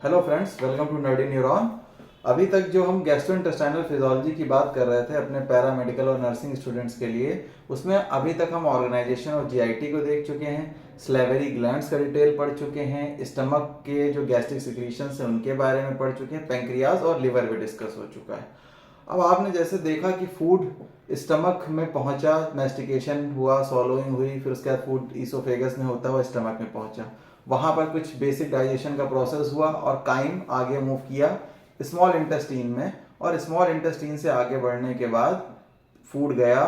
Hello friends, welcome to Nerdy Neuron. अभी तक जो हम गैस्ट्रोइंटेस्टाइनल फिजियोलॉजी की बात कर रहे थे अपने पैरामेडिकल और नर्सिंग स्टूडेंट्स के लिए, उसमें अभी तक हम ऑर्गेनाइजेशन और जीआईटी को देख चुके हैं, स्लेवरी ग्लैंड्स का डिटेल पढ़ चुके हैं, स्टमक के जो गैस्ट्रिक सिक्रीशंस हैं उनके बारे में पढ़ चुके हैं, पेंक्रियाज और लिवर भी डिस्कस हो चुका है। अब आपने जैसे देखा कि फूड स्टमक में पहुंचा, मैस्टिकेशन हुआ, सॉलोइंग हुई, फिर उसके बाद फूड ईसोफेगस में होता हुआ स्टमक में पहुंचा, वहां पर कुछ बेसिक डाइजेशन का प्रोसेस हुआ और काइम आगे मूव किया स्मॉल इंटेस्टीन में, और स्मॉल इंटेस्टीन से आगे बढ़ने के बाद फूड गया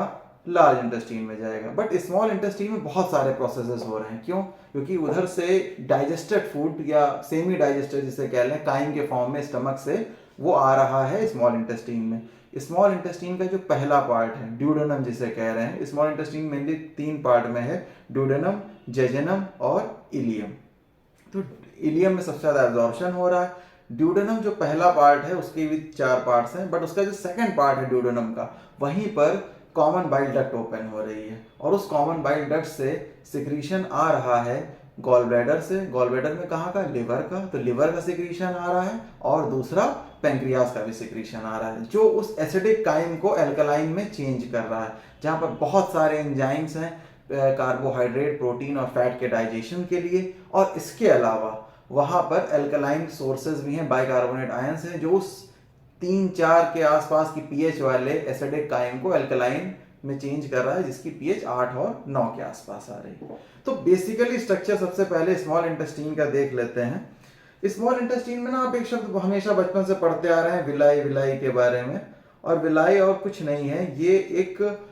लार्ज इंटेस्टीन में जाएगा। बट स्मॉल इंटेस्टीन में बहुत सारे प्रोसेसेस हो रहे हैं। क्यों? क्योंकि उधर से डाइजेस्टेड फूड या सेमी डाइजेस्टेड जिसे कह लें काइम के फॉर्म में स्टमक से वो आ रहा है स्मॉल इंटेस्टीन में। स्मॉल इंटेस्टीन का जो पहला पार्ट है ड्यूडेनम जिसे कह रहे हैं, स्मॉल इंटेस्टीन मेनली 3 पार्ट में है, ड्यूडेनम, जेजेनम और इलियम। तो इलियम में सबसे ज्यादा एब्जॉर्प्शन हो रहा है। ड्यूडेनम जो पहला पार्ट है उसके भी 4 पार्ट्स हैं, बट उसका जो सेकंड पार्ट है ड्यूडेनम का, वहीं पर कॉमन बाइल डक्ट ओपन हो रही है और उस कॉमन बाइल डक्ट से सिक्रीशन आ रहा है गॉल ब्लैडर से। गॉल ब्लैडर में कहाँ का? लिवर का। तो लिवर का सिक्रीशन आ रहा है और दूसरा पेंक्रियास का भी सिक्रीशन आ रहा है, जो उस एसिडिक काइम को एल्कलाइन में चेंज कर रहा है, जहाँ पर बहुत सारे एंजाइम्स हैं कार्बोहाइड्रेट, प्रोटीन और फैट के डाइजेशन के लिए। और इसके अलावा वहां पर एल्कलाइन सोर्सेज भी हैं, बाइकार्बोनेट आयंस हैं, जो उस 3-4 के आसपास की पीएच वाले एसिडिक काइम को एल्कलाइन में चेंज कर रहा है, जिसकी पीएच 8 और 9 के आसपास आ रही है। तो बेसिकली स्ट्रक्चर सबसे पहले स्मॉल इंटेस्टीन का देख लेते हैं। स्मॉल इंटेस्टीन में ना आप एक शब्द हमेशा बचपन से पढ़ते आ रहे हैं, विलाई, विलाई के बारे में। और विलाई और कुछ नहीं है, ये एक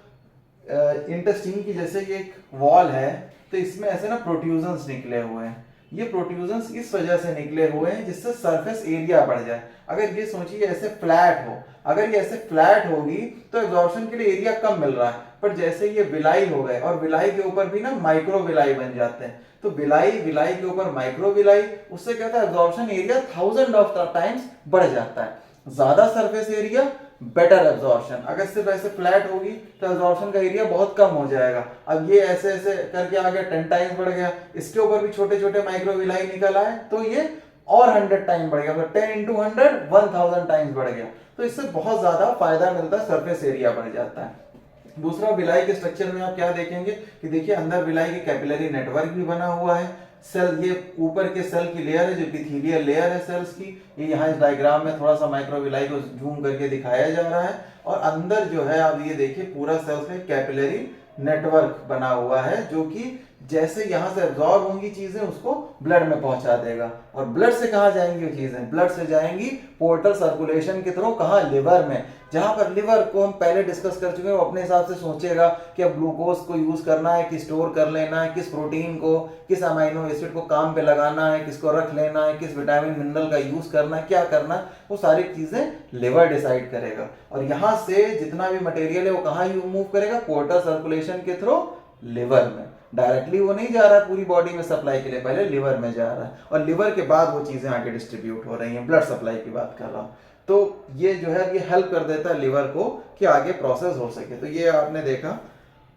इंटेस्टीन की जैसे कि एक वॉल है, तो इसमें ऐसे ना प्रोट्रूजन्स निकले हुए हैं। ये प्रोट्रूजन्स इस वजह से निकले हुए हैं जिससे सरफेस एरिया बढ़ जाए। अगर ये सोचिए ऐसे फ्लैट हो, अगर ये ऐसे फ्लैट होगी तो एब्जॉर्प्शन के लिए एरिया कम मिल रहा है, पर जैसे ये विलाई हो गए और विलाई के ऊपर भी ना माइक्रो विलाई बन जाते हैं, तो विलाई, विलाई के ऊपर माइक्रो विलाई, उससे क्या होता है एब्जॉर्प्शन एरिया 1000 ऑफ टाइम्स बढ़ जाता है। ज्यादा सरफेस एरिया, बेटर एब्जॉर्प्शन। अगर सिर्फ ऐसे फ्लैट होगी तो एब्जॉर्प्शन का एरिया बहुत कम हो जाएगा। अब ये ऐसे ऐसे करके आ गया, 10 टाइम्स बढ़ गया, इसके ऊपर भी छोटे छोटे माइक्रोविलाई निकल आए तो ये और 100 टाइम बढ़ गया, मतलब 10 into 100 1000 टाइम्स बढ़ गया। तो इससे बहुत ज्यादा फायदा मिलता है, सरफेस एरिया बढ़ जाता है। दूसरा, विलाई के स्ट्रक्चर में आप क्या देखेंगे कि देखिए अंदर विलाई के कैपिलरी नेटवर्क भी बना हुआ है। सेल, ये ऊपर के सेल की लेयर है जो एपिथेलियल लेयर है सेल्स की, ये यहाँ इस डायग्राम में थोड़ा सा माइक्रोविलाई को जूम करके दिखाया जा रहा है। और अंदर जो है आप ये देखिए पूरा सेल्स में कैपिलरी नेटवर्क बना हुआ है, जो कि जैसे यहां से एब्जॉर्ब होंगी चीजें उसको ब्लड में पहुंचा देगा। और ब्लड से कहां जाएंगी वो चीजें? ब्लड से जाएंगी पोर्टल सर्कुलेशन के थ्रू, कहां? लिवर में। जहां पर लिवर को हम पहले डिस्कस कर चुके हैं, वो अपने हिसाब से सोचेगा कि अब ग्लूकोज को यूज करना है कि स्टोर कर लेना है, किस प्रोटीन को, किस अमाइनो एसिड को काम पे लगाना है, किसको रख लेना है, किस विटामिन मिनरल का यूज करना है, क्या करना है, वो सारी चीजें लिवर डिसाइड करेगा। और यहां से जितना भी मटेरियल है वो कहां मूव करेगा? पोर्टल सर्कुलेशन के थ्रू लिवर में। डायरेक्टली वो नहीं जा रहा है पूरी बॉडी में सप्लाई के लिए, पहले लिवर में जा रहा है और लिवर के बाद वो चीजें आगे डिस्ट्रीब्यूट हो रही हैं। ब्लड सप्लाई की बात कर रहा हूं। तो ये जो है ये हेल्प कर देता है लिवर को कि आगे प्रोसेस हो सके। तो ये आपने देखा।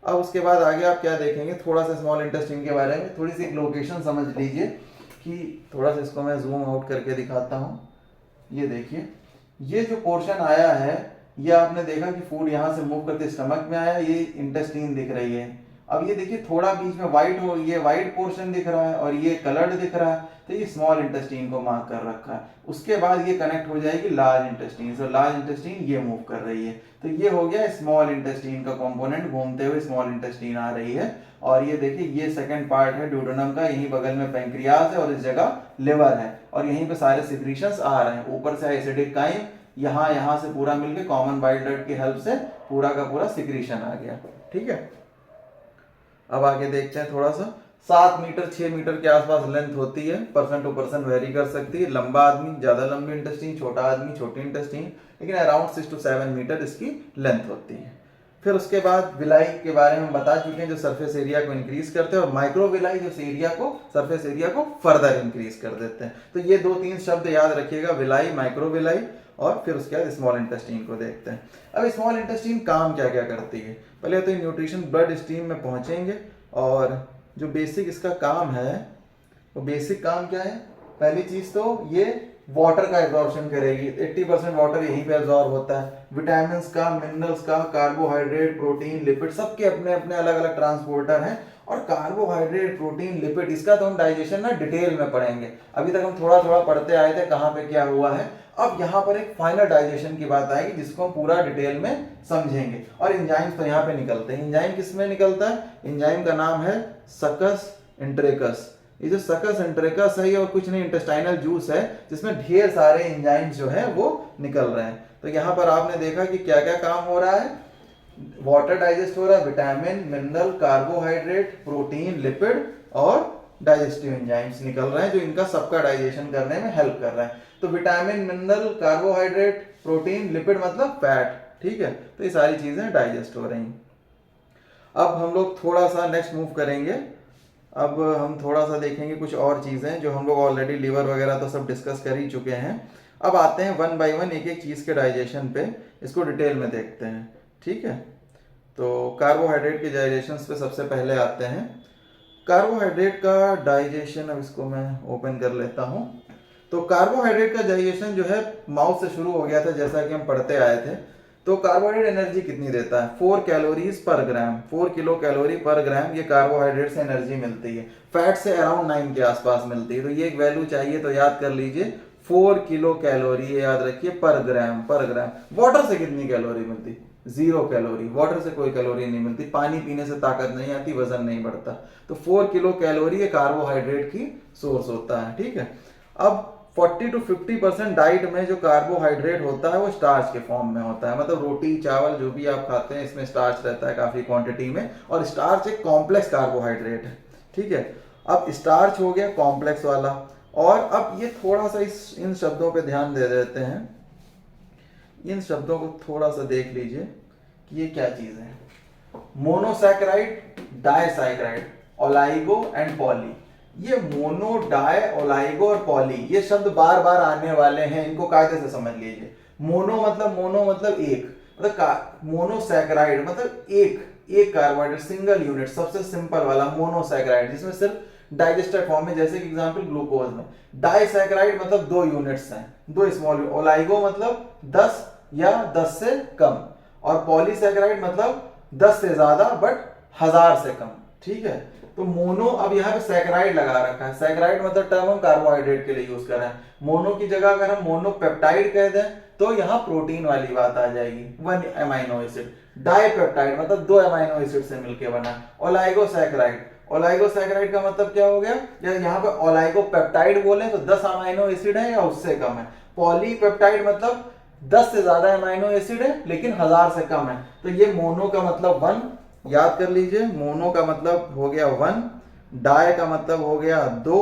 अब उसके बाद आगे आप क्या देखेंगे, थोड़ा सा स्मॉल इंटेस्टाइन के बारे में थोड़ी सी लोकेशन समझ लीजिए कि थोड़ा सा इसको मैं जूम आउट करके दिखाता हूँ। ये देखिए, ये जो पोर्शन आया है, ये आपने देखा कि फूड यहाँ से मूव करते स्टमक में आया, ये इंटेस्टाइन दिख रही है। अब ये देखिए थोड़ा बीच में व्हाइट हो, ये व्हाइट पोर्शन दिख रहा है और ये कलर्ड दिख रहा है, तो ये स्मॉल इंटेस्टाइन को मार्क कर रखा है। उसके बाद ये कनेक्ट हो जाएगी लार्ज इंटेस्टाइन से, लार्ज इंटेस्टाइन ये मूव कर रही है। तो ये हो गया स्मॉल इंटेस्टाइन का कंपोनेंट, घूमते हुए स्मॉल इंटेस्टाइन आ रही है। और ये देखिए ये सेकंड पार्ट है ड्यूडेनम का, यहीं बगल में पेंक्रियाज है और इस जगह लिवर है, और यहीं पे सारे सिक्रीशंस आ रहे हैं। ऊपर से एसिडिक काइम, यहाँ से पूरा मिलके कॉमन बाइल डक्ट की हेल्प से पूरा का पूरा सिक्रीशन आ गया। ठीक है, अब आगे देखते हैं थोड़ा सा। 7 मीटर 6 मीटर के आसपास लेंथ होती है, पर्सन टू पर्सन वेरी कर सकती है। लंबा आदमी ज्यादा लंबी इंटेस्टाइन, छोटा आदमी छोटी इंटेस्टाइन, लेकिन अराउंड 6 to 7 मीटर इसकी लेंथ होती है। फिर उसके बाद विलाई के बारे में बता चुके हैं, जो सरफेस एरिया को इंक्रीज करते हैं, और माइक्रो विलाई जो एरिया को, सरफेस एरिया को फर्दर इंक्रीज कर देते हैं। तो ये 2-3 शब्द याद रखिएगा, विलाई, माइक्रो विलाई, और फिर उसके बाद स्मॉल इंटेस्टाइन को देखते हैं। अब स्मॉल इंटेस्टाइन काम क्या क्या करती है? पहले तो न्यूट्रिशन ब्लड स्ट्रीम में पहुंचेंगे, और जो बेसिक इसका काम है वो बेसिक काम क्या है? पहली चीज तो ये वाटर का एब्जॉर्प्शन करेगी, 80% वाटर यहीं पे एब्जॉर्ब होता है। विटामिन का, मिनरल्स का, कार्बोहाइड्रेट, प्रोटीन, लिपिड, सबके अपने अपने अलग अलग ट्रांसपोर्टर हैं। और कार्बोहाइड्रेट, प्रोटीन, लिपिड, इसका तो हम डाइजेशन ना डिटेल में पढ़ेंगे, अभी तक हम थोड़ा थोड़ा पढ़ते आए थे कहाँ पे क्या हुआ है। अब यहाँ पर एक फाइनल डाइजेशन की बात आएगी जिसको हम पूरा डिटेल में समझेंगे। और एंजाइम्स तो यहाँ पे निकलते हैं। एंजाइम किस में निकलता है? एंजाइम का नाम है सकस इंट्रेकस। ये जो सकस इंट्रेकस है ये और कुछ नहीं, इंटेस्टाइनल जूस है जिसमें ढेर सारे एंजाइम्स जो है वो निकल रहे हैं। तो यहाँ पर आपने देखा कि क्या क्या काम हो रहा है। वाटर डाइजेस्ट हो रहा है, vitamin, mineral, carbohydrate, protein, lipid और डाइजेस्टिव एंजाइम्स निकल रहे हैं जो इनका सबका डाइजेशन करने में हेल्प कर रहे हैं। तो vitamin, mineral, carbohydrate, protein, lipid मतलब फैट, ठीक है। तो ये सारी चीजें डाइजेस्ट हो रही हैं। अब हम लोग थोड़ा सा नेक्स्ट मूव करेंगे। अब हम थोड़ा सा देखेंगे कुछ और चीजें जो हम लोग ऑलरेडी लिवर वगैरह तो सब डिस्कस कर ही चुके हैं। अब आते हैं वन बाय वन एक एक चीज के डाइजेशन पे, इसको डिटेल में देखते हैं, ठीक है। तो कार्बोहाइड्रेट के डाइजेशन पे सबसे पहले आते हैं। कार्बोहाइड्रेट का डाइजेशन, अब इसको मैं ओपन कर लेता हूँ। तो कार्बोहाइड्रेट का डाइजेशन जो है माउथ से शुरू हो गया था जैसा कि हम पढ़ते आए थे। तो कार्बोहाइड्रेट एनर्जी कितनी देता है? 4 कैलोरीज पर ग्राम, 4 किलो कैलोरी पर ग्राम ये कार्बोहाइड्रेट से एनर्जी मिलती है। फैट से अराउंड 9 के आसपास मिलती है। तो ये एक वैल्यू चाहिए तो याद कर लीजिए 4 किलो कैलोरी, याद रखिए, पर ग्राम, पर ग्राम। वाटर से कितनी कैलोरी मिलती? 0 कैलोरी। वाटर से कोई कैलोरी नहीं मिलती, पानी पीने से ताकत नहीं आती, वजन नहीं बढ़ता। तो 4 किलो कैलोरी ये कार्बोहाइड्रेट की सोर्स होता है, ठीक है। अब 40 to 50% डाइट में जो कार्बोहाइड्रेट होता है वो स्टार्च के फॉर्म में होता है। मतलब रोटी, चावल जो भी आप खाते हैं इसमें स्टार्च रहता है काफी क्वांटिटी में, और स्टार्च एक कॉम्प्लेक्स कार्बोहाइड्रेट है, ठीक है। अब स्टार्च हो गया कॉम्प्लेक्स वाला। और अब ये थोड़ा सा इन शब्दों पे ध्यान दे देते हैं। इन शब्दों को थोड़ा सा देख लीजिए कि ये क्या चीज है। Monosaccharide, disaccharide, oligo and poly. ये मोनो, डाई, ओलाइगो और पॉली ये शब्द बार बार आने वाले हैं, इनको कायदे से समझ लीजिए। मोनो मतलब एक, मतलब मोनोसैकेराइड मतलब एक कार्बोहाइड्रेट, सिंगल यूनिट, सबसे सिंपल वाला मोनोसैकेराइड जिसमें सिर्फ डाइजेस्टेड फॉर्म में, जैसे कि एग्जांपल ग्लूकोज में। डाइसैकेराइड मतलब 2 यूनिट्स हैं, 2 स्मॉल। ओलाइगो मतलब 10 या 10 से कम, और पॉलीसैकेराइड मतलब 10 से ज्यादा बट 1000 से कम, ठीक है। तो मोनो, अब यहाँ पे सैकेराइड लगा रखा है। सैकेराइड मतलब टर्म हम कार्बोहाइड्रेट के लिए यूज कर रहे हैं। मोनो की जगह अगर हम मोनोपेप्टाइड कह दें तो यहाँ प्रोटीन वाली बात आ जाएगी, 1 अमाइनो एसिड। डाइपेप्टाइड मतलब 2 अमाइनो एसिड से मिलकर बना। ओलाइगोसैकेराइड, ओलाइगोसैकेराइड का मतलब क्या हो गया? यहाँ पे ओलाइगोपेप्टाइड बोले तो 10 अमाइनो एसिड है या उससे कम है। पॉलीपेप्टाइड मतलब 10 से ज्यादा अमाइनो एसिड है लेकिन 1000 से कम है। तो ये मोनो का मतलब 1, याद कर लीजिए। मोनो का मतलब हो गया 1, डाई का मतलब हो गया 2,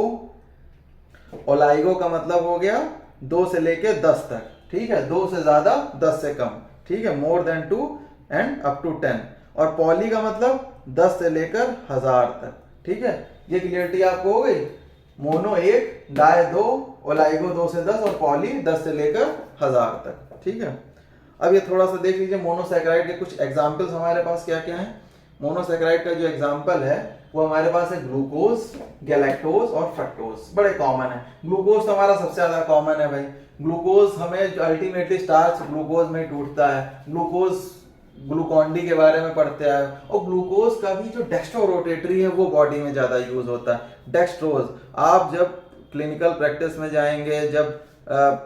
ओलाइगो का मतलब हो गया 2 से लेके 10 तक, ठीक है। 2 से ज्यादा, 10 से कम, ठीक है। More than 2 and up to 10। और पॉली का मतलब 10 से लेकर 1000 तक, ठीक है। ये क्लियरिटी आपको हो गई। मोनो 1, डाई 2, ओलाइगो 2 से 10 और पॉली 10 से लेकर 1000 तक, ठीक है। अब ये थोड़ा सा देख लीजिए मोनोसैकेराइड के कुछ एग्जांपल्स हमारे पास क्या क्या हैं। मोनोसैकेराइड का जो एग्जांपल है वो हमारे पास है ग्लूकोज, गैलेक्टोज और फ्रक्टोज, बड़े कॉमन है। ग्लूकोज तो हमारा सबसे ज्यादा कॉमन है भाई। ग्लूकोज हमें अल्टीमेटली स्टार्च ग्लूकोज में टूटता है। ग्लूकोज ग्लूकॉन डी के बारे में पढ़ते आए। और ग्लूकोज का भी जो डेक्स्ट्रोरोटेटरी है वो बॉडी में ज्यादा यूज होता है। डेक्स्ट्रोज, आप जब क्लिनिकल प्रैक्टिस में जाएंगे, जब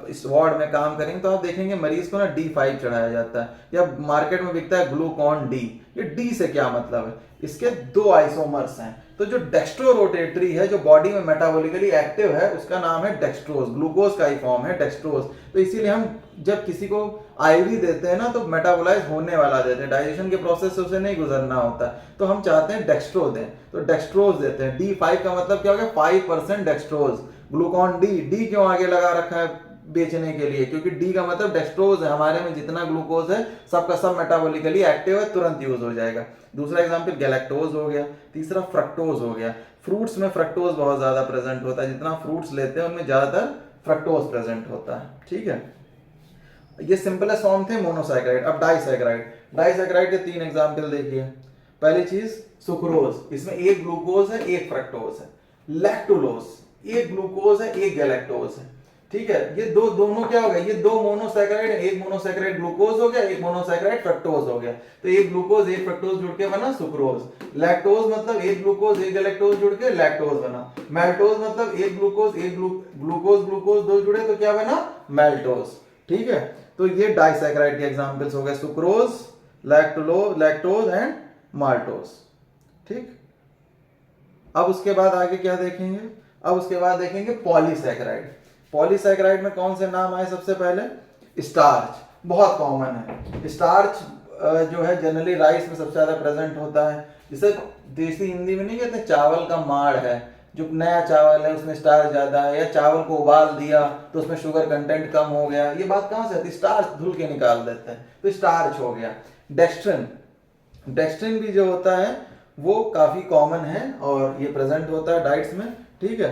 इस वार्ड में काम करेंगे तो आप देखेंगे मरीज को ना D5 चढ़ाया जाता है, या मार्केट में बिकता है ग्लूकॉन डी। ये डी से क्या मतलब है? इसके 2 आइसोमर्स हैं। तो जो डेक्स्ट्रोरोटेटरी है, जो बॉडी में मेटाबॉलिकली एक्टिव है, उसका नाम है डेक्स्ट्रोज। ग्लूकोज का ही फॉर्म है डेक्स्ट्रोज। तो इसीलिए हम जब किसी को आईवी देते हैं ना तो मेटाबोलाइज होने वाला देते हैं, डाइजेशन के प्रोसेस से उसे नहीं गुजरना होता। तो हम चाहते हैं डेक्स्ट्रो दें तो डेक्स्ट्रोज देते हैं। D5 का मतलब क्या हो गया? 5% डेक्स्ट्रोज। ग्लूकॉन डी क्यों आगे लगा रखा है बेचने के लिए? क्योंकि डी का मतलब डेक्स्ट्रोज है। हमारे में जितना ग्लूकोज है सबका सब मेटाबॉलिकली एक्टिव है, तुरंत यूज हो जाएगा। दूसरा एग्जांपल गैलेक्टोज हो गया। तीसरा फ्रक्टोज हो गया। फ्रूट्स में फ्रक्टोज बहुत ज्यादा प्रेजेंट होता है, जितना फ्रूट्स लेते हैं उनमें ज्यादातर फ्रक्टोज प्रेजेंट होता है, ठीक है। ये सिंपलेस्ट फॉर्म थे मोनोसैकेराइड। अब डाइसैकेराइड। डाइसैकेराइड के 3 एग्जांपल देखिए। पहली चीज सुक्रोज, इसमें एक ग्लूकोज है एक फ्रक्टोज है। लैक्टुलोज, एक ग्लूकोज है एक गैलेक्टोज है, ठीक है। ये दोनों क्या हो गया, ये दो मोनोसैकेराइड, एक मोनोसैकेराइड ग्लूकोज हो गया, एक मोनोसैकेराइड फ्रक्टोज हो गया। तो एक ग्लूकोज एक फ्रक्टोज जुड़ के बना सुक्रोज। लैक्टोज मतलब एक ग्लूकोज एक गैलेक्टोज जुड़ के लैक्टोज बना। मैल्टोज मतलब एक ग्लूकोज एक ग्लूकोज ग्लूकोज दो जुड़े तो क्या बना, मैल्टोज। ठीक है, तो ये डाइसैकेराइड के एग्जांपल्स हो गए, सुक्रोज, लैक्टोज एंड माल्टोज। ठीक, अब उसके बाद आगे क्या देखेंगे, अब उसके बाद देखेंगे पॉलीसैकेराइड। पॉलीसैकेराइड में कौन से नाम आए, सबसे पहले स्टार्च, बहुत कॉमन है स्टार्च। जो है जनरली राइस में सबसे ज्यादा प्रेजेंट होता है। जिसे देसी हिंदी में नहीं कहते चावल का माड़ है, जो नया चावल है उसमें स्टार्च ज्यादा है, या चावल को उबाल दिया तो उसमें शुगर कंटेंट कम हो गया, ये बात कहां से आती है, स्टार्च धुल के निकाल देते हैं, तो स्टार्च हो गया। डेक्स्ट्रिन, डेक्स्ट्रिन भी जो होता है वो काफी कॉमन है और ये प्रेजेंट होता है डाइट्स में। ठीक है,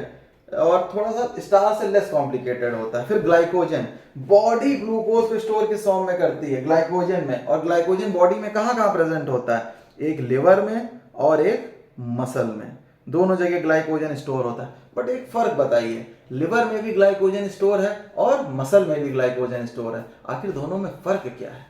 और थोड़ा सा स्टार्च से लेस कॉम्प्लिकेटेड होता है। फिर ग्लाइकोजन, बॉडी ग्लूकोज को स्टोर किस फॉर्म में करती है, ग्लाइकोजन में। और ग्लाइकोजन बॉडी में कहां कहां प्रेजेंट होता है, एक लिवर में और एक मसल में, दोनों जगह ग्लाइकोजन स्टोर होता है। बट एक फर्क बताइए, लिवर में भी ग्लाइकोजन स्टोर है और मसल में भी ग्लाइकोजन स्टोर है, आखिर दोनों में फर्क क्या है?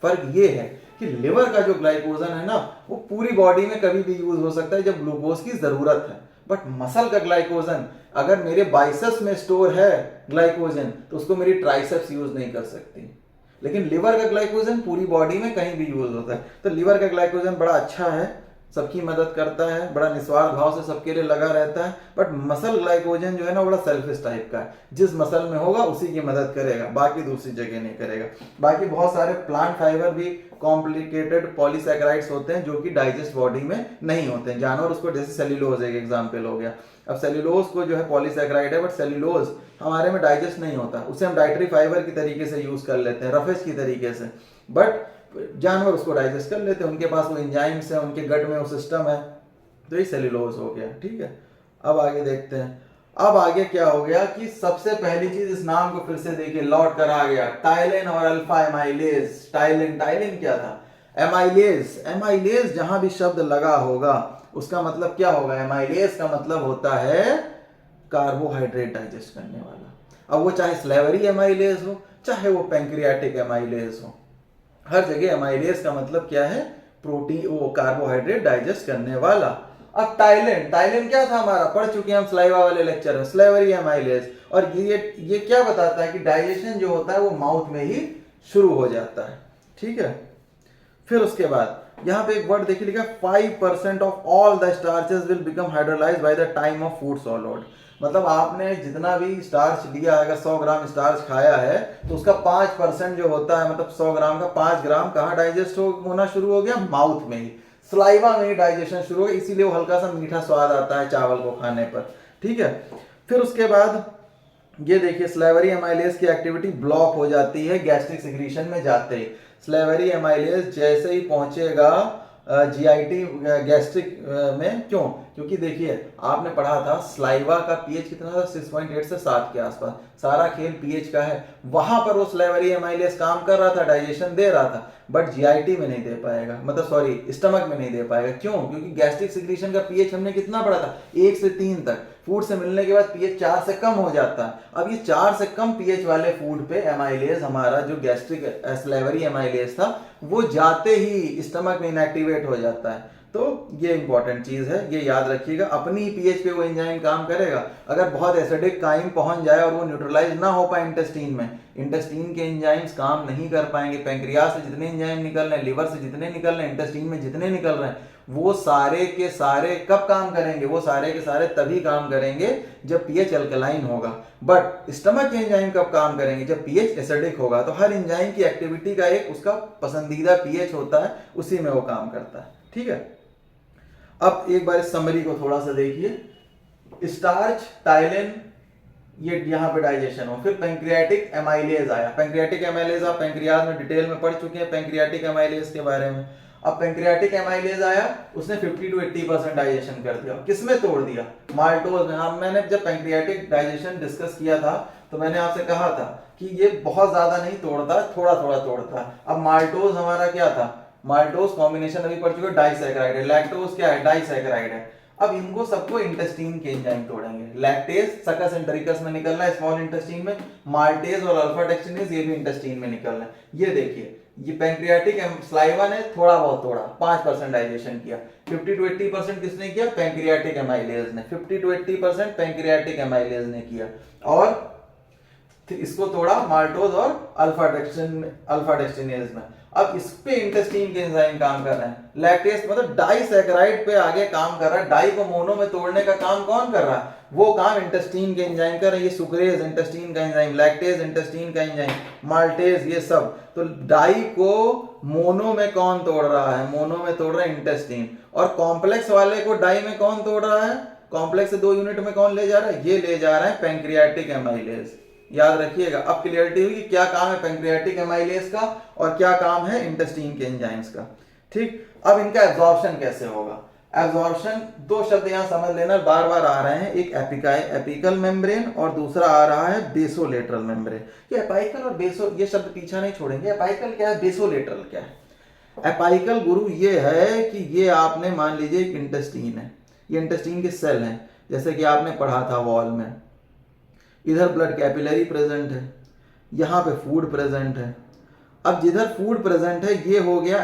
फर्क ये है कि लिवर का जो ग्लाइकोजन है ना, वो पूरी बॉडी में कभी भी यूज हो सकता है जब ग्लूकोज की जरूरत है। बट मसल का ग्लाइकोजन, अगर मेरे बाइसेप्स में स्टोर है ग्लाइकोजन तो उसको मेरी ट्राइसेप्स यूज नहीं कर सकती। लेकिन लिवर का ग्लाइकोजन पूरी बॉडी में कहीं भी यूज होता है। तो लिवर का ग्लाइकोजन बड़ा अच्छा है, सबकी मदद करता है, बड़ा निस्वार्थ भाव से सबके लिए लगा रहता है। बट मसल ग्लाइकोजन जो है ना, बड़ा सेल्फिश टाइप का है, जिस मसल में होगा उसी की मदद करेगा, बाकी दूसरी जगह नहीं करेगा। बाकी बहुत सारे प्लांट फाइबर भी कॉम्प्लिकेटेड पॉलीसैकेराइड्स होते हैं जो कि डाइजेस्ट बॉडी में नहीं होते हैं। जानवर उसको, जैसे सेल्यूलोज एक एग्जाम्पल हो गया। अब सेल्यूलोज को जो है पॉलीसैकेराइड है, बट सेल्यूलोज हमारे में डाइजेस्ट नहीं होता, उसे हम डाइटरी फाइबर की तरीके से यूज कर लेते हैं, रफेज की तरीके से। बट जानवर उसको डाइजेस्ट कर लेते हैं, उनके पास वो एंजाइम्स है, उनके गट में वो सिस्टम है, तो ये सेल्यूलोज हो गया। ठीक है, अब आगे देखते हैं। अब आगे क्या हो गया कि सबसे पहली चीज, इस नाम को फिर से देखिए, लौट कर आ गया, टाइलिन और अल्फा एमाइलेज। टाइलिन, टाइलिन क्या था, एमाइलेज। एमाइलेज जहां भी शब्द लगा होगा उसका मतलब क्या होगा, एमाइलेज का मतलब होता है कार्बोहाइड्रेट डाइजेस्ट करने वाला। अब वो चाहे स्लेवरी एमाइलेज हो, चाहे वो पैंक्रियाटिक एमाइलेज हो, हर जगह एमाइलेज का मतलब क्या है, प्रोटीन, वो कार्बोहाइड्रेट डाइजेस्ट करने वाला। अब टाइलिन, टाइलिन क्या था हमारा, पढ़ चुके हैं हम स्लाइवा वाले लेक्चर में, स्लेवरी एमाइलेज। और ये क्या बताता है कि डाइजेशन जो होता है वो माउथ में ही शुरू हो जाता है। ठीक है, फिर उसके बाद यहां पे एक वर्ड देखिए लिखा, 5% of all the starches will become hydrolysed by the time of food solute. मतलब आपने जितना भी स्टार्च लिया, अगर 100 ग्राम स्टार्च खाया है तो उसका 5% जो होता है, मतलब 100 ग्राम का 5 ग्राम कहाँ डाइजेस्ट होना शुरू हो गया, माउथ में ही, स्लाइवा में ही डाइजेशन शुरू हो गया। इसीलिए वो हल्का सा मीठा स्वाद आता है चावल को खाने पर। ठीक है, फिर उसके बाद ये देखिए, स्लेवरी एमाइलेज की एक्टिविटी ब्लॉक हो जाती है गैस्ट्रिक सिक्रीशन में जाते ही। स्लेवरी एमाइलेज जैसे ही पहुंचेगा जीआईटी गैस्ट्रिक में, क्यों, क्योंकि देखिए आपने पढ़ा था स्लाइवा का पीएच कितना था, 6.8 से 7 के आसपास, सारा खेल पीएच का है। वहां पर वो स्लेवरी एमाइलेज काम कर रहा था, डाइजेशन दे रहा था, बट जीआईटी में नहीं दे पाएगा, मतलब सॉरी स्टमक में नहीं दे पाएगा। क्यों, क्योंकि गैस्ट्रिक सिक्रीशन का पीएच हमने कितना पढ़ा था, 1 से 3 तक। फूड से मिलने के बाद पीएच 4 से कम हो जाता है। अब ये 4 से कम पीएच वाले फूड पे एमाइलेज, हमारा जो गैस्ट्रिक स्लेवरी एमाइलेज था, वो जाते ही स्टमक में इनएक्टिवेट हो जाता है। तो ये इंपॉर्टेंट चीज है, ये याद रखिएगा। अपनी ही पीएच पे वो एंजाइम काम करेगा। अगर बहुत एसिडिक काइम पहुंच जाए और वो न्यूट्रलाइज ना हो पाए इंटेस्टीन में, इंटेस्टीन के एंजाइम्स काम नहीं कर पाएंगे। पैंक्रियास से जितने एंजाइम निकल रहे हैं, लिवर से जितने निकल रहे हैं, इंटेस्टीन में जितने निकल रहे हैं, वो सारे के सारे कब काम करेंगे, वो सारे के सारे तभी काम करेंगे जब पीएच अल्कलाइन होगा। बट स्टमक के एंजाइम कब काम करेंगे, जब पीएच एसिडिक होगा। तो हर एंजाइम की एक्टिविटी का एक उसका पसंदीदा पीएच होता है, उसी में वो काम करता है। ठीक है, अब एक बार इस समरी को थोड़ा सा देखिए। स्टार्च, टाइलिन, ये यहाँ पे डाइजेशन हो। फिर पैंक्रियाटिक एमाइलेज आया। पैंक्रियाटिक एमाइलेज आप पैंक्रियाज में डिटेल में पढ़ चुके हैं पैंक्रियाटिक एमाइलेज के बारे में। अब पैंक्रियाटिक एमाइलेज आया, उसने 50 to 80% डाइजेशन कर दिया। किसमें तोड़ दिया, माल्टोज में। हाँ, मैंने जब पैंक्रियाटिक डाइजेशन डिस्कस किया था तो मैंने आपसे कहा था कि ये बहुत ज्यादा नहीं तोड़ता, थोड़ा थोड़ा तोड़ता। अब माल्टोज हमारा क्या था, माल्टोज कॉम्बिनेशन अभी पढ़ चुके, डाइसैकेराइड है। लैक्टोज क्या है, डाइसैकेराइड है। अब इनको सबको इंटेस्टीन के एंजाइम तोड़ेंगे। लैक्टेज सकस एंटेरिकस में निकल रहा है स्मॉल इंटेस्टीन में, माल्टेज और अल्फा डेक्सिनेज ये भी इंटेस्टीन में निकल रहा है। ये देखिए ये पैंक्रियाटिक सलाइवा ने थोड़ा बहुत तोड़ा, 5% डाइजेशन किया। 50 to 80% किसने किया? पैंक्रियाटिक एमाइलेज ने। 50 to 80% पैंक्रियाटिक एमाइलेज ने किया, और इसको तोड़ा माल्टोज और अल्फा डेक्सिनेज में। अब इस पे इंटेस्टीन के एंजाइम काम कर रहे हैं। लैक्टेज मतलब डाइसैकेराइड पे आगे काम कर रहा है। डाई को मोनो में तोड़ने का काम कौन कर रहा है? वो काम इंटेस्टीन के एंजाइम कर रहे हैं। ये सुक्रेज इंटेस्टीन का एंजाइम, लैक्टेज इंटेस्टीन का एंजाइम, माल्टेज, ये सब। तो डाई को मोनो में कौन तोड़ रहा है? मोनो में तोड़ रहा है इंटेस्टीन। और कॉम्प्लेक्स वाले को डाई में कौन तोड़ रहा है? कॉम्प्लेक्स से 2 यूनिट में कौन ले जा रहा है? ये ले जा रहा है पैंक्रियाटिक एमाइलेज। याद रखिएगा। अब क्लियरिटी हुई कि क्या काम है पैंक्रियाटिक एमाइलेज का और क्या काम है इंटेस्टीन के एंजाइम्स का। ठीक, अब इनका एब्जॉर्प्शन कैसे होगा? एब्जॉर्प्शन, 2 शब्द यहां समझ लेना, बार बार आ रहे हैं। एक एपिकल मेम्ब्रेन और दूसरा आ रहा है बेसोलेटरल मेम्ब्रेन। ये एपाइकल और बेसो, ये शब्द पीछा नहीं छोड़ेंगे। एपाइकल क्या है, बेसोलेटरल क्या है? एपाइकल गुरु ये है कि ये आपने मान लीजिए एक इंटेस्टीन है, ये इंटेस्टीन के सेल हैं, जैसे कि आपने पढ़ा था वॉल में। इधर ब्लड कैपिलरी प्रेजेंट है, यहां पे फूड प्रेजेंट है। अब जिधर फूड प्रेजेंट है ये हो गया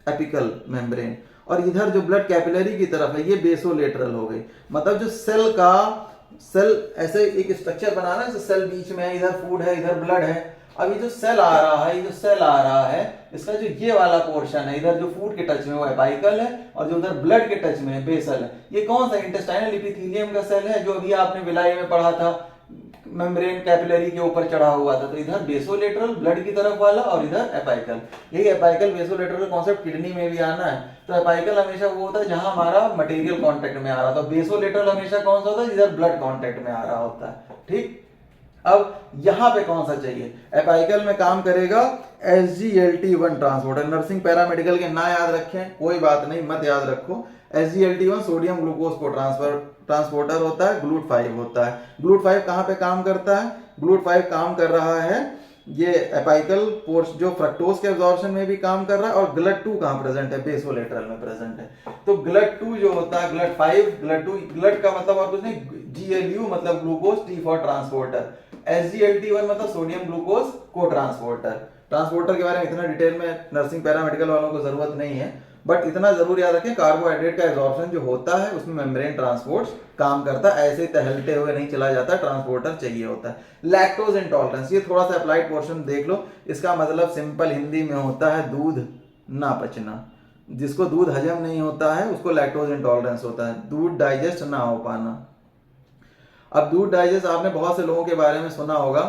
एपिकल मेम्ब्रेन, और इधर जो ब्लड कैपिलरी की तरफ है ये बेसोलेटरल हो गई। मतलब जो सेल ऐसे एक स्ट्रक्चर बनाना है, सेल बीच में है, इधर फूड है, इधर ब्लड है। अब ये जो सेल आ रहा है, इसका जो ये वाला पोर्शन है, इधर जो फूड के टच में वो एपाइकल है, और जो उधर ब्लड के टच में है बेसल है। ये कौन सा? इंटेस्टाइनल एपिथेलियम का सेल है, जो अभी आपने विलाई में पढ़ा था, मेम्ब्रेन कैपिलरी के ऊपर चढ़ा हुआ था। तो इधर बेसोलेटरल ब्लड की तरफ वाला, और इधर एपाइकल। यही एपाइकल बेसोलेटरल कॉन्सेप्ट किडनी में भी आना है। तो एपाइकल हमेशा वो होता है जहां हमारा मटेरियल कांटेक्ट में आ रहा था, बेसोलेटरल हमेशा कौन सा होता है? जिधर ब्लड कांटेक्ट में आ रहा होता है। ठीक, अब यहां पे कौन सा चाहिए? एपाइकल में काम करेगा SGLT1 ट्रांसपोर्टर। नर्सिंग पैरामेडिकल के ना याद रखें, कोई बात नहीं, मत याद रखो। SGLT1 सोडियम ग्लूकोज को ट्रांसपोर्टर होता है, GLUT5 होता है। GLUT5 कहां पे काम करता है? GLUT5 काम कर रहा है ये एपाइकल पोर्स, जो फ्रक्टोज के एब्जॉर्प्शन में भी काम कर रहा है। और GLUT2 कहां प्रेजेंट है? बेसोलेटरल में प्रेजेंट है। तो GLUT2 जो होता है, GLUT5, GLUT2, GLUT का मतलब और कुछ नहीं, GLU मतलब glucose, T for transporter. SGLT1 मतलब सोडियम ग्लूकोज को ट्रांसपोर्टर के बारे में इतना डिटेल में नर्सिंग पैरामेडिकल वालों को जरूरत नहीं है, बट इतना जरूर याद रखें, कार्बोहाइड्रेट का एब्जॉर्प्शन जो होता है उसमें मेम्ब्रेन ट्रांसपोर्ट काम करता है, ऐसे टहलते हुए नहीं चला जाता, ट्रांसपोर्टर चाहिए होता है। लैक्टोज इंटॉलरेंस, ये थोड़ा सा अप्लाइड पोर्शन देख लो। इसका मतलब सिंपल हिंदी में होता है दूध ना पचना। जिसको दूध हजम नहीं होता है उसको लैक्टोज इंटॉलरेंस होता है, दूध डाइजेस्ट ना हो पाना। अब दूध डाइजेस्ट, आपने बहुत से लोगों के बारे में सुना होगा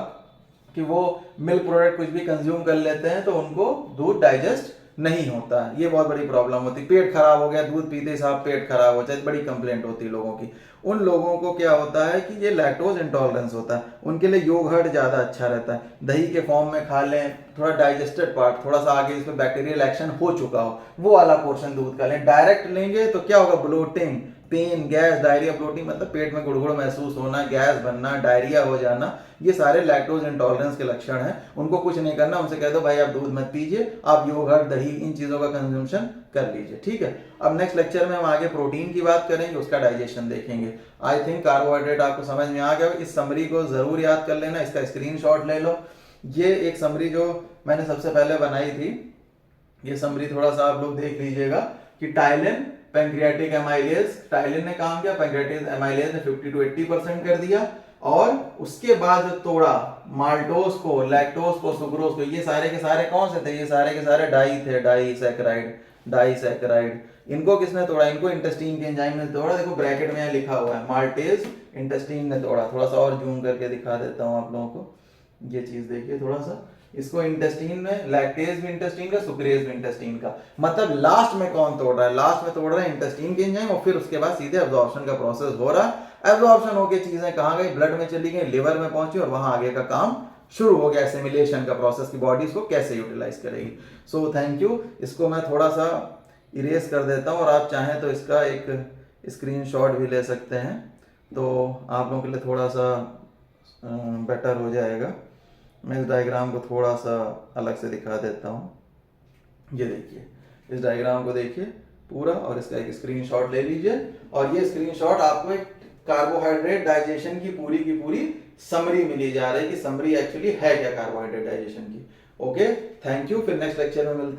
कि वो मिल्क प्रोडक्ट कुछ भी कंज्यूम कर लेते हैं तो उनको दूध डाइजेस्ट नहीं होता है। ये बहुत बड़ी प्रॉब्लम होती है। पेट खराब हो गया, दूध पीते साहब पेट खराब हो जाए, बड़ी कंप्लेंट होती है लोगों की। उन लोगों को क्या होता है कि ये लैक्टोज इंटॉलरेंस होता है। उनके लिए योगर्ट ज्यादा अच्छा रहता है, दही के फॉर्म में खा लें, थोड़ा डाइजेस्टेड पार्ट, थोड़ा सा आगे इसमें बैक्टीरियल एक्शन हो चुका हो, वो वाला पोर्शन दूध का लें। डायरेक्ट लेंगे तो क्या होगा? Bloating, pain, gas, diarrhoea. Bloating मतलब पेट में गुड़गुड़ महसूस होना, गैस बनना, डायरिया हो जाना, ये सारे लैक्टोज इंटॉलरेंस के लक्षण हैं। उनको कुछ नहीं करना, उनसे कह दो भाई आप दूध मत पीजिए, आप योगर्ट, दही, इन चीजों का कंज्यूमशन कर लीजिए। ठीक है, अब नेक्स्ट लेक्चर में हम आगे प्रोटीन की बात करेंगे, उसका डाइजेशन देखेंगे। आई थिंक कार्बोहाइड्रेट आपको समझ में आ गया। इस समरी को जरूर याद कर लेना, इसका स्क्रीनशॉट ले लो। ये एक समरी जो मैंने सबसे पहले बनाई थी, ये समरी थोड़ा सा आप लोग देख लीजिएगा कि टाइलिन, पैंक्रियाटिक एमाइलेज, टाइलिन ने काम किया, पैंक्रियाटिक एमाइलेज ने 50 to 80% कर दिया, और उसके बाद जो तोड़ा माल्टोज को, लैक्टोज को, सुक्रोज को, ये सारे के सारे कौन से थे? ये सारे के सारे डाई थे, डाइसैकेराइड। इनको किसने तोड़ा? इनको इंटेस्टीन के एंजाइम ने तोड़ा। देखो ब्रैकेट में यहाँ लिखा हुआ है माल्टेज इंटेस्टीन ने तोड़ा। थोड़ा सा और जूम करके दिखा देता हूँ आप लोगों को, ये चीज देखिए थोड़ा सा। इसको इंटेस्टीन में लैक्टेज भी इंटेस्टीन का, सुक्रेज भी इंटेस्टीन का। मतलब लास्ट में कौन तोड़ रहा है? लास्ट में तोड़ रहा है इंटेस्टीन के एंजाइम, और फिर उसके बाद सीधे एब्जॉर्प्शन का प्रोसेस हो रहा है। एब्जॉर्प्शन होके चीजें कहां गई? ब्लड में चली गई, लिवर में पहुंची, और वहां आगे का काम शुरू हो गया, एसिमिलेशन का प्रोसेस की बॉडी इसको कैसे यूटिलाइज करेगी। So thank you. इसको मैं थोड़ा सा इरेज कर देता हूं, और आप चाहें तो इसका एक स्क्रीनशॉट भी ले सकते हैं, तो आप लोगों के लिए थोड़ा सा बेटर हो जाएगा। मैं इस डायग्राम को थोड़ा सा अलग से दिखा देता हूँ। ये देखिए, इस डायग्राम को देखिए, पूरा, और इसका एक स्क्रीनशॉट ले लीजिए। और ये स्क्रीनशॉट आपको एक कार्बोहाइड्रेट डाइजेशन की पूरी समरी मिली जा रही है कि समरी एक्चुअली है क्या कार्बोहाइड्रेट डाइजेशन की। ओके, थैंक यू, फिर नेक्स्ट लेक्चर में मिलते हैं।